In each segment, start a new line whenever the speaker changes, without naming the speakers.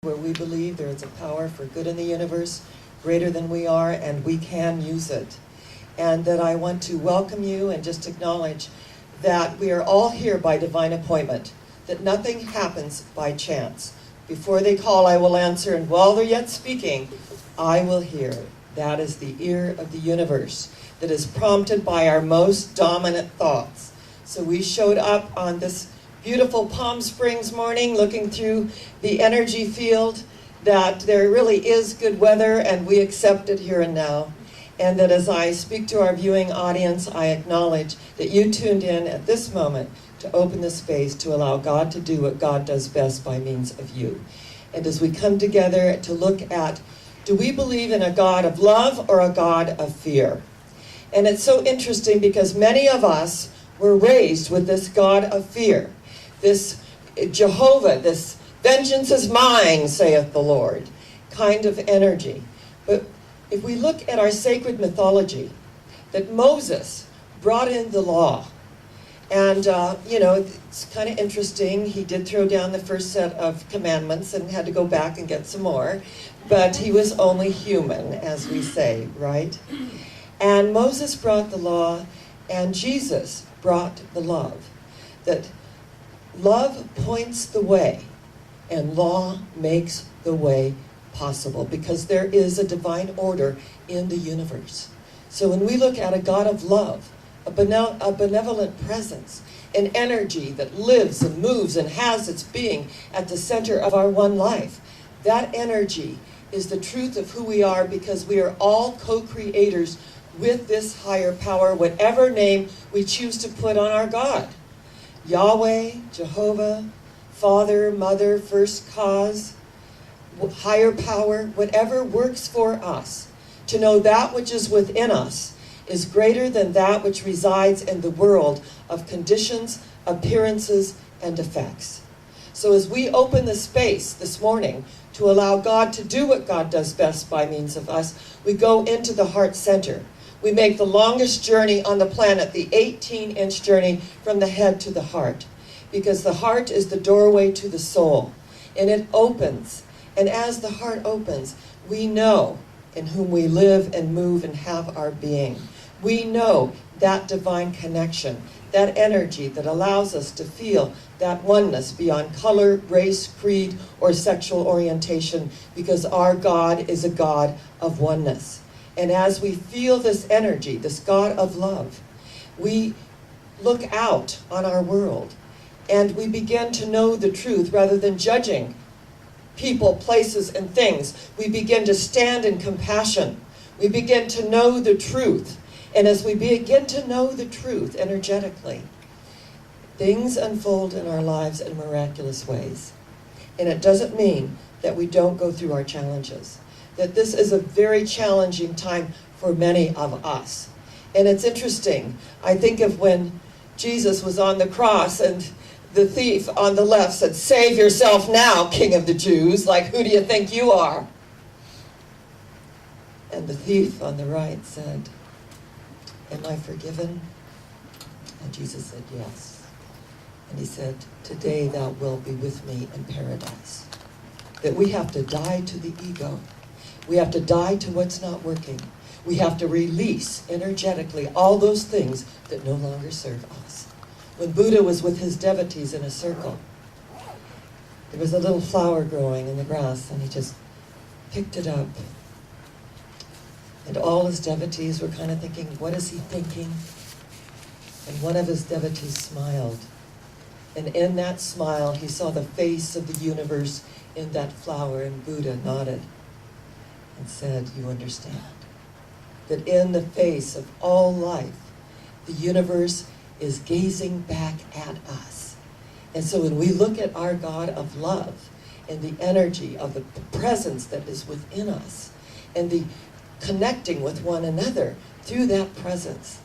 where we believe there is a power for good in the universe greater than we are, and we can use it. And that I want to welcome you and just acknowledge that we are all here by divine appointment, that nothing happens by chance. Before they call, I will answer, and while they're yet speaking, I will hear. That is the ear of the universe that is prompted by our most dominant thoughts. So we showed up on this beautiful Palm Springs morning looking through the energy field that there really is good weather, and we accept it here and now. And that as I speak to our viewing audience, I acknowledge that you tuned in at this moment to open the space to allow God to do what God does best by means of you. And as we come together to look at, do we believe in a God of love or a God of fear? And it's so interesting because many of us were raised with this God of fear, this Jehovah, this vengeance is mine, saith the Lord, kind of energy. But if we look at our sacred mythology, that Moses brought in the law. And, it's kind of interesting. He did throw down the first set of commandments and had to go back and get some more. But he was only human, as we say, right? And Moses brought the law, and Jesus brought the love. That love points the way, and law makes the way possible, because there is a divine order in the universe. So when we look at a God of love, a benevolent presence, an energy that lives and moves and has its being at the center of our one life, that energy is the truth of who we are, because we are all co-creators with this higher power, whatever name we choose to put on our God. Yahweh, Jehovah, Father, Mother, First Cause, higher power, whatever works for us. To know that which is within us is greater than that which resides in the world of conditions, appearances, and effects. So as we open the space this morning to allow God to do what God does best by means of us, we go into the heart center. We make the longest journey on the planet, the 18-inch journey from the head to the heart, because the heart is the doorway to the soul, and it opens. And as the heart opens, we know in whom we live and move and have our being. We know that divine connection, that energy that allows us to feel that oneness beyond color, race, creed, or sexual orientation, because our God is a God of oneness. And as we feel this energy, this God of love, we look out on our world and we begin to know the truth rather than judging people, places, and things. We begin to stand in compassion. We begin to know the truth. And as we begin to know the truth energetically, things unfold in our lives in miraculous ways. And it doesn't mean that we don't go through our challenges. That this is a very challenging time for many of us. And it's interesting. I think of when Jesus was on the cross and the thief on the left said, "Save yourself now, King of the Jews." Like, who do you think you are? And the thief on the right said, "Am I forgiven?" And Jesus said, "Yes." And he said, "Today thou wilt be with me in paradise." That we have to die to the ego. We have to die to what's not working. We have to release energetically all those things that no longer serve us. When Buddha was with his devotees in a circle, there was a little flower growing in the grass, and he just picked it up. And all his devotees were kind of thinking, what is he thinking? And one of his devotees smiled. And in that smile, he saw the face of the universe in that flower, and Buddha nodded and said, "You understand that in the face of all life, the universe is gazing back at us." And so when we look at our God of love and the energy of the presence that is within us and the connecting with one another through that presence,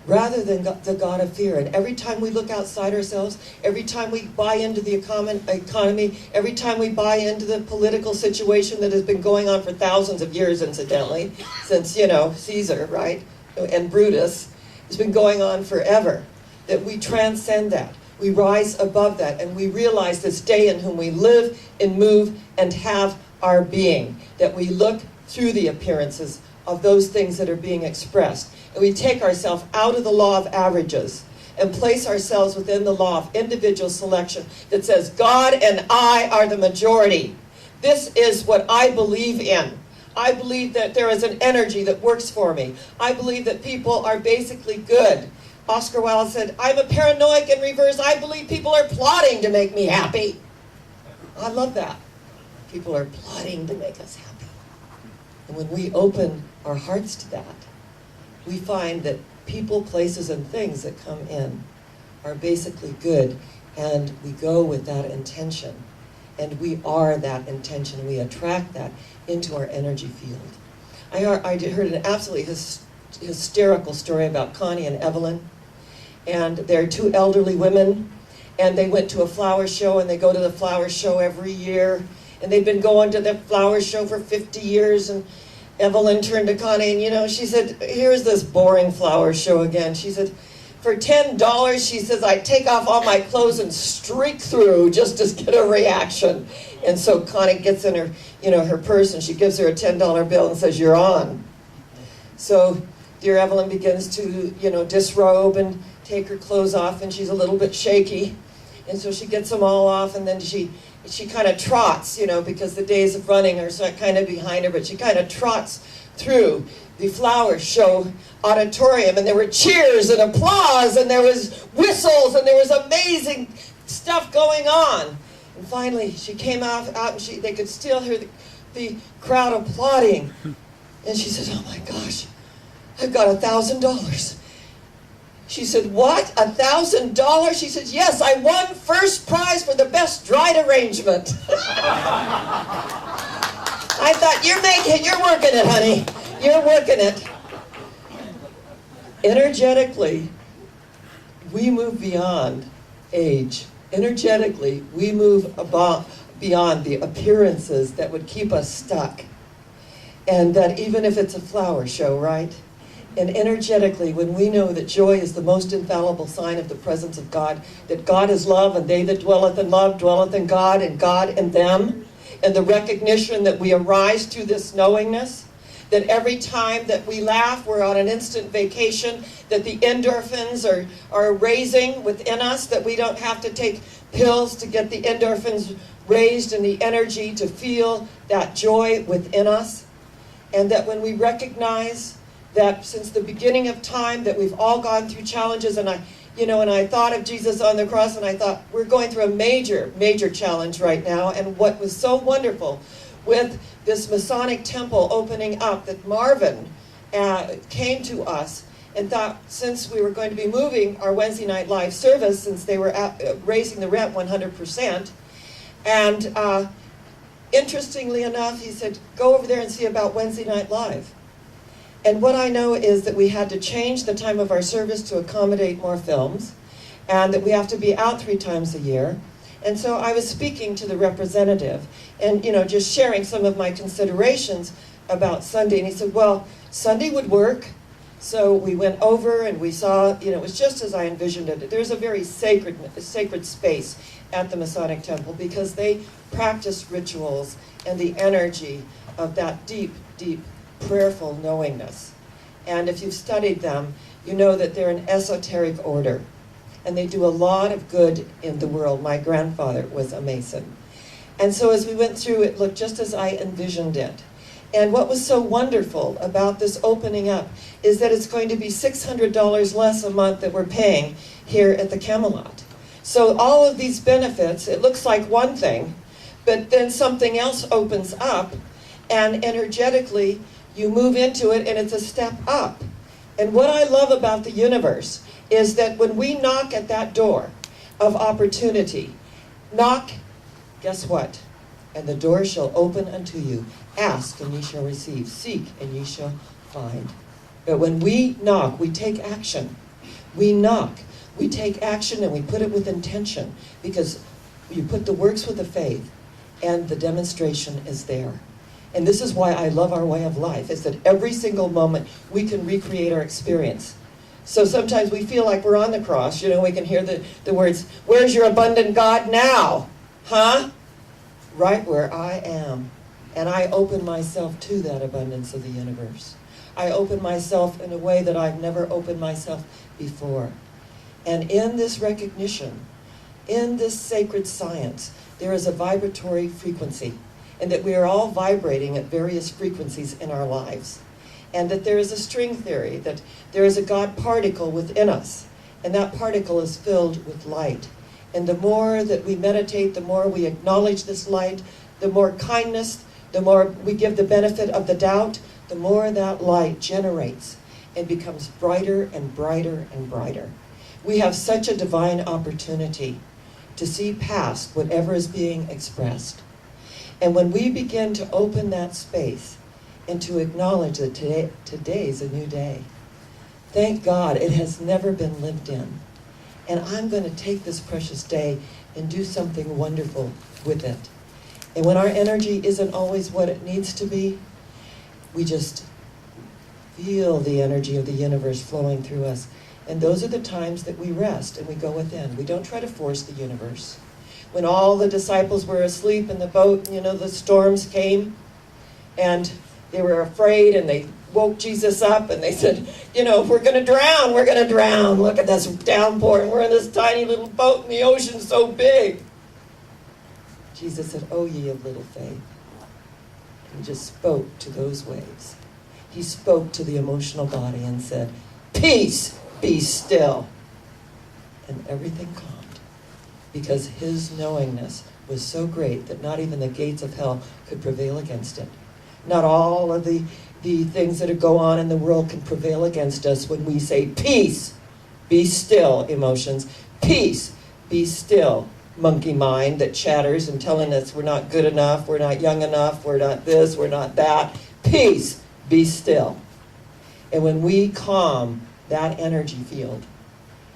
rather than the God of fear. And every time we look outside ourselves, every time we buy into the economy, every time we buy into the political situation that has been going on for thousands of years, incidentally, since, Caesar, right, and Brutus, it's been going on forever, that we transcend that. We rise above that, and we realize this day in whom we live and move and have our being, that we look through the appearances of those things that are being expressed. And we take ourselves out of the law of averages and place ourselves within the law of individual selection that says, God and I are the majority. This is what I believe in. I believe that there is an energy that works for me. I believe that people are basically good. Oscar Wilde said, I'm a paranoic in reverse. I believe people are plotting to make me happy. I love that. People are plotting to make us happy. And when we open our hearts to that, we find that people, places, and things that come in are basically good, and we go with that intention. And we are that intention. We attract that into our energy field. I heard an absolutely hysterical story about Connie and Evelyn. And they're two elderly women, and they went to a flower show, and they go to the flower show every year. And they've been going to the flower show for 50 years. And Evelyn turned to Connie, and she said, here's this boring flower show again. She said, for $10, she says, I take off all my clothes and streak through just to get a reaction. And so Connie gets in her, her purse, and she gives her a $10 bill and says, you're on. So dear Evelyn begins to, disrobe and take her clothes off, and she's a little bit shaky. And so she gets them all off, and then she kind of trots, because the days of running are kind of behind her, but she kind of trots through the flower show auditorium, and there were cheers and applause, and there was whistles, and there was amazing stuff going on. And finally, she came out and they could still hear the crowd applauding. And she said, oh my gosh, I've got $1,000. She said, what, $1,000? She said, yes, I won first prize for the best dried arrangement. I thought, you're working it, honey. You're working it. Energetically, we move beyond age. Energetically, we move beyond the appearances that would keep us stuck. And that even if it's a flower show, right? And energetically, when we know that joy is the most infallible sign of the presence of God, that God is love, and they that dwelleth in love dwelleth in God, and God in them, and the recognition that we arise to this knowingness, that every time that we laugh, we're on an instant vacation, that the endorphins are raising within us, that we don't have to take pills to get the endorphins raised and the energy to feel that joy within us, and that when we recognize that since the beginning of time that we've all gone through challenges, and I thought of Jesus on the cross, and I thought, we're going through a major, major challenge right now. And what was so wonderful with this Masonic temple opening up, that Marvin came to us and thought, since we were going to be moving our Wednesday night live service, since they were raising the rent 100%, and interestingly enough, he said, go over there and see about Wednesday night live. And what I know is that we had to change the time of our service to accommodate more films, and that we have to be out 3 times a year. And so I was speaking to the representative and, just sharing some of my considerations about Sunday. And he said, well, Sunday would work. So we went over and we saw, it was just as I envisioned it. There's a very sacred space at the Masonic Temple because they practice rituals and the energy of that deep, deep prayerful knowingness. And if you've studied them, you know that they're an esoteric order. And they do a lot of good in the world. My grandfather was a Mason. And so as we went through, it looked just as I envisioned it. And what was so wonderful about this opening up is that it's going to be $600 less a month that we're paying here at the Camelot. So all of these benefits, it looks like one thing, but then something else opens up, and energetically, you move into it, and it's a step up. And what I love about the universe is that when we knock at that door of opportunity, knock, guess what? And the door shall open unto you. Ask, and ye shall receive. Seek, and ye shall find. But when we knock, we take action. We knock, we take action, and we put it with intention, because you put the works with the faith, and the demonstration is there. And this is why I love our way of life, is that every single moment we can recreate our experience. So sometimes we feel like we're on the cross. You know, we can hear the words, "Where's your abundant God now?" Huh? Right where I am. And I open myself to that abundance of the universe. I open myself in a way that I've never opened myself before. And in this recognition, in this sacred science, there is a vibratory frequency, and that we are all vibrating at various frequencies in our lives. And that there is a string theory, that there is a God particle within us, and that particle is filled with light. And the more that we meditate, the more we acknowledge this light, the more kindness, the more we give the benefit of the doubt, the more that light generates and becomes brighter and brighter and brighter. We have such a divine opportunity to see past whatever is being expressed. And when we begin to open that space and to acknowledge that today is a new day, thank God it has never been lived in. And I'm going to take this precious day and do something wonderful with it. And when our energy isn't always what it needs to be, we just feel the energy of the universe flowing through us. And those are the times that we rest and we go within. We don't try to force the universe. When all the disciples were asleep in the boat, you know, the storms came and they were afraid and they woke Jesus up and they said, you know, if we're going to drown, we're going to drown. Look at this downpour and we're in this tiny little boat and the ocean's so big. Jesus said, "Oh, ye of little faith." He just spoke to those waves. He spoke to the emotional body and said, "Peace, be still." And everything calmed, because his knowingness was so great that not even the gates of hell could prevail against it. Not all of the things that go on in the world can prevail against us when we say, "Peace, be still," emotions. Peace, be still, monkey mind that chatters and telling us we're not good enough, we're not young enough, we're not this, we're not that. Peace, be still. And when we calm that energy field,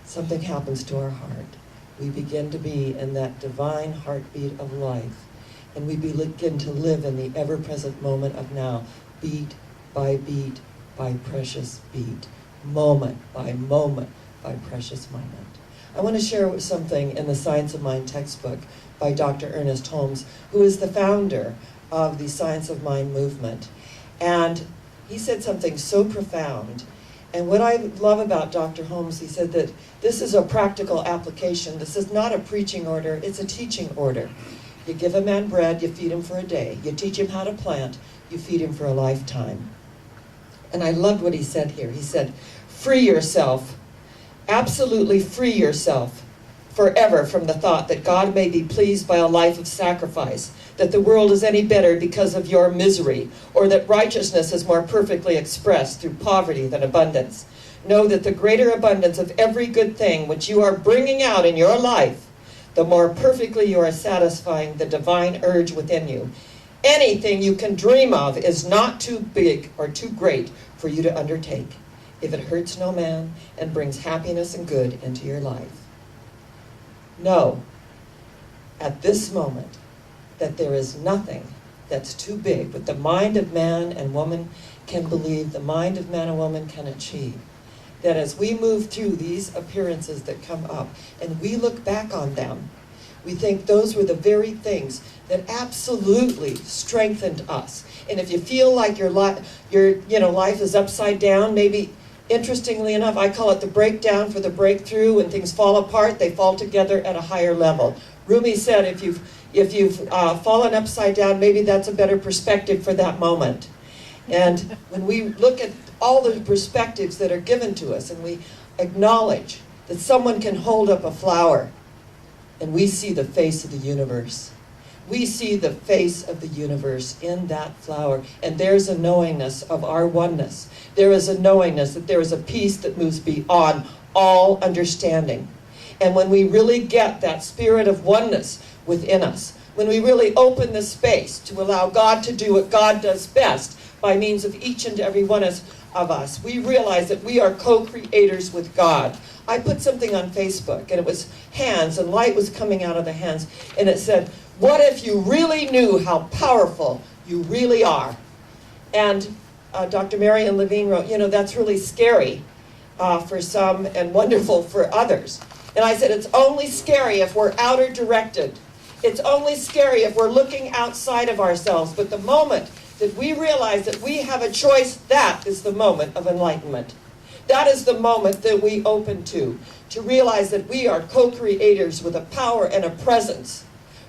something happens to our heart. We begin to be in that divine heartbeat of life. And we begin to live in the ever-present moment of now, beat by precious beat, moment by precious moment. I want to share something in the Science of Mind textbook by Dr. Ernest Holmes, who is the founder of the Science of Mind movement. And he said something so profound. And what I love about Dr. Holmes, he said that this is a practical application. This is not a preaching order, it's a teaching order. You give a man bread, you feed him for a day. You teach him how to plant, you feed him for a lifetime. And I loved what he said here. He said, free yourself, absolutely free yourself forever from the thought that God may be pleased by a life of sacrifice, that the world is any better because of your misery, or that righteousness is more perfectly expressed through poverty than abundance. Know that the greater abundance of every good thing which you are bringing out in your life, the more perfectly you are satisfying the divine urge within you. Anything you can dream of is not too big or too great for you to undertake, if it hurts no man and brings happiness and good into your life. Know, at this moment, that there is nothing that's too big, but the mind of man and woman can believe, the mind of man and woman can achieve. That as we move through these appearances that come up, and we look back on them, we think those were the very things that absolutely strengthened us. And if you feel like your life is upside down, maybe, interestingly enough, I call it the breakdown for the breakthrough. When things fall apart, they fall together at a higher level. Rumi said, if you've fallen upside down, maybe that's a better perspective for that moment. And when we look at all the perspectives that are given to us, and we acknowledge that someone can hold up a flower, and we see the face of the universe. We see the face of the universe in that flower, and there's a knowingness of our oneness. There is a knowingness that there is a peace that moves beyond all understanding. And when we really get that spirit of oneness within us, when we really open the space to allow God to do what God does best by means of each and every one of us, we realize that we are co-creators with God. I put something on Facebook, and it was hands, and light was coming out of the hands, and it said, what if you really knew how powerful you really are? And Dr. Marian Levine wrote, that's really scary. for some and wonderful for others. And I said, it's only scary if we're outer directed. It's only scary if we're looking outside of ourselves. But the moment that we realize that we have a choice, that is the moment of enlightenment. That is the moment that we open to realize that we are co-creators with a power and a presence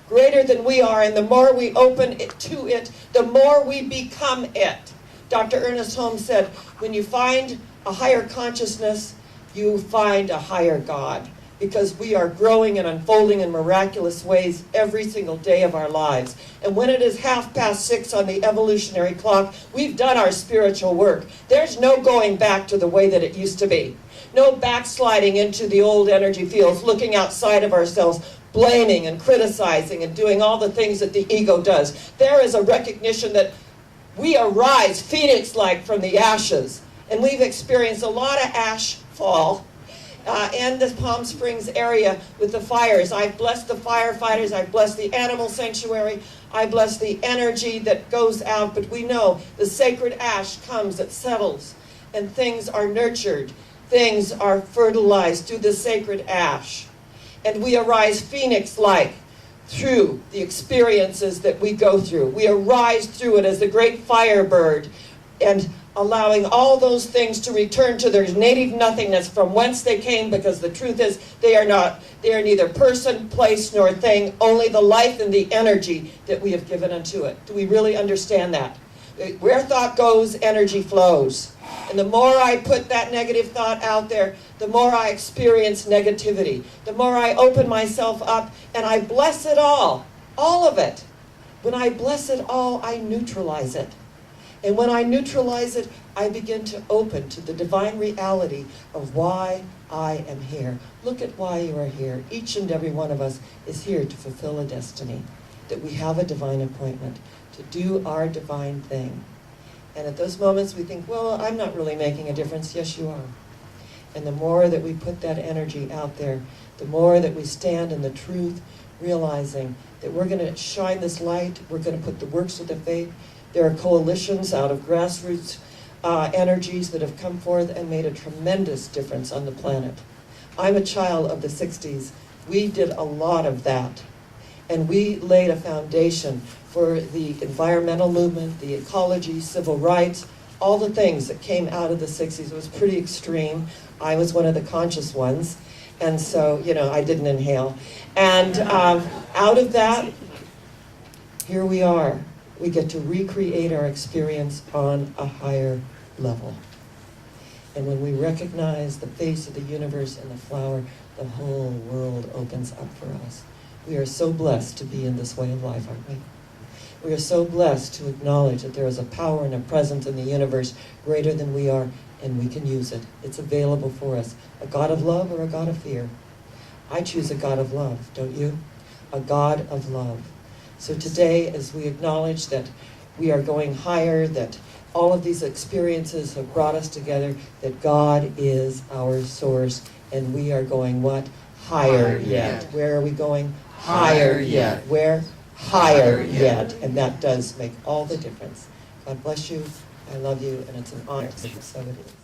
greater than we are. And the more we open to it, the more we become it. Dr. Ernest Holmes said, when you find a higher consciousness, you find a higher God. Because we are growing and unfolding in miraculous ways every single day of our lives. And when it is 6:30 on the evolutionary clock, we've done our spiritual work. There's no going back to the way that it used to be. No backsliding into the old energy fields, looking outside of ourselves, blaming and criticizing and doing all the things that the ego does. There is a recognition that we arise phoenix-like from the ashes. And we've experienced a lot of ash fall in the Palm Springs area with the fires. I've blessed the firefighters. I've blessed the animal sanctuary. I bless the energy that goes out. But we know the sacred ash comes, it settles, and things are nurtured. Things are fertilized through the sacred ash. And we arise phoenix-like through the experiences that we go through. We arise through it as the great firebird, and allowing all those things to return to their native nothingness from whence they came, because the truth is they are neither person, place, nor thing, only the life and the energy that we have given unto it. Do we really understand that? Where thought goes, energy flows. And the more I put that negative thought out there, the more I experience negativity. The more I open myself up and I bless it all of it. When I bless it all, I neutralize it. And when I neutralize it, I begin to open to the divine reality of why I am here. Look at why you are here. Each and every one of us is here to fulfill a destiny, that we have a divine appointment, to do our divine thing. And at those moments we think, well, I'm not really making a difference. Yes, you are. And the more that we put that energy out there, the more that we stand in the truth, realizing that we're going to shine this light, we're going to put the works of the faith. There are coalitions out of grassroots energies that have come forth and made a tremendous difference on the planet. I'm a child of the 60s. We did a lot of that. And we laid a foundation for the environmental movement, the ecology, civil rights, all the things that came out of the 60s. It was pretty extreme. I was one of the conscious ones. And so, I didn't inhale. And out of that, here we are. We get to recreate our experience on a higher level. And when we recognize the face of the universe and the flower, the whole world opens up for us. We are so blessed to be in this way of life, aren't we? We are so blessed to acknowledge that there is a power and a presence in the universe greater than we are, and we can use it. It's available for us. A God of love or a God of fear? I choose a God of love, don't you? A God of love. So today, as we acknowledge that we are going higher, that all of these experiences have brought us together, that God is our source, and we are going what? Higher yet. Where are we going? Higher yet. Where? Higher yet. And that does make all the difference. God bless you. I love you, and it's an honor. So it is.